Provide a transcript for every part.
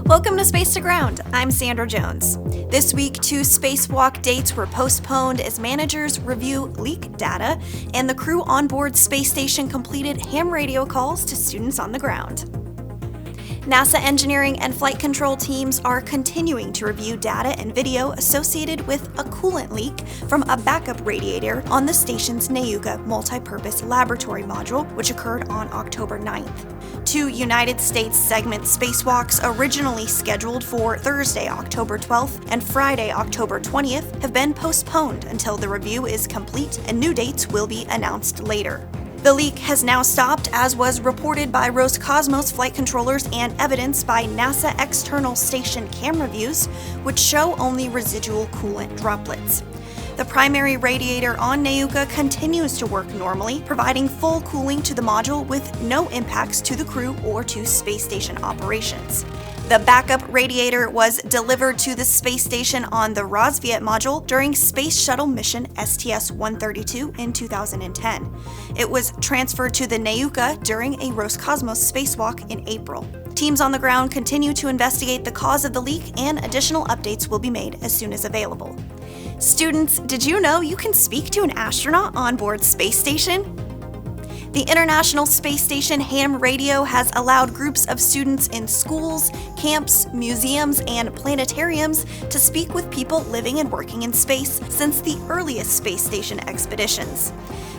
Welcome to Space to Ground. I'm Sandra Jones. This week, 2 spacewalk dates were postponed as managers review leak data, and the crew on board space station completed ham radio calls to students on the ground. NASA engineering and flight control teams are continuing to review data and video associated with a coolant leak from a backup radiator on the station's Nayuga multi-purpose laboratory module, which occurred on October 9th. 2 United States segment spacewalks originally scheduled for Thursday, October 12th and Friday, October 20th have been postponed until the review is complete and new dates will be announced later. The leak has now stopped, as was reported by Roscosmos flight controllers and evidenced by NASA external station camera views, which show only residual coolant droplets. The primary radiator on Nayuga continues to work normally, providing full cooling to the module with no impacts to the crew or to space station operations. The backup radiator was delivered to the space station on the Rosviet module during Space Shuttle mission STS-132 in 2010. It was transferred to the Nayuga during a Roscosmos spacewalk in April. Teams on the ground continue to investigate the cause of the leak, and additional updates will be made as soon as available. Students, did you know you can speak to an astronaut on board space station? The International Space Station ham radio has allowed groups of students in schools, camps, museums, and planetariums to speak with people living and working in space since the earliest space station expeditions.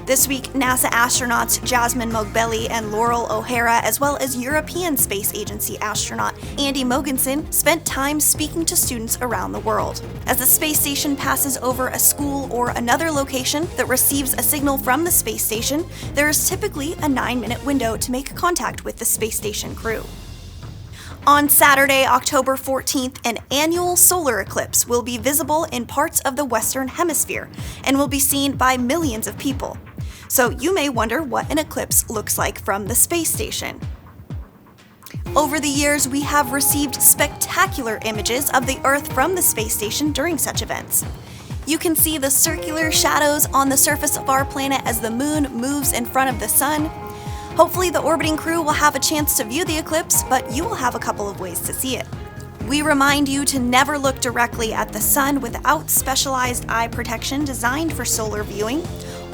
This week, NASA astronauts Jasmine Mogbelli and Laurel O'Hara, as well as European Space Agency astronaut Andy Mogensen, spent time speaking to students around the world. As the space station passes over a school or another location that receives a signal from the space station, there is typically a 9-minute window to make contact with the space station crew. On Saturday, October 14th, an annual solar eclipse will be visible in parts of the Western Hemisphere and will be seen by millions of people. So you may wonder what an eclipse looks like from the space station. Over the years, we have received spectacular images of the Earth from the space station during such events. You can see the circular shadows on the surface of our planet as the moon moves in front of the sun. Hopefully the orbiting crew will have a chance to view the eclipse, but you will have a couple of ways to see it. We remind you to never look directly at the sun without specialized eye protection designed for solar viewing,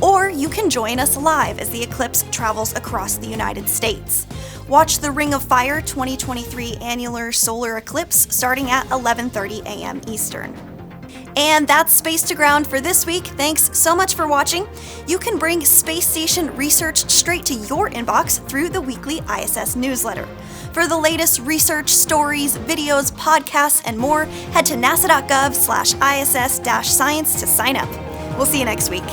or you can join us live as the eclipse travels across the United States. Watch the Ring of Fire 2023 annular solar eclipse starting at 11:30 a.m. Eastern. And that's Space to Ground for this week. Thanks so much for watching. You can bring space station research straight to your inbox through the weekly ISS newsletter. For the latest research, stories, videos, podcasts, and more, head to nasa.gov/ISS-science to sign up. We'll see you next week.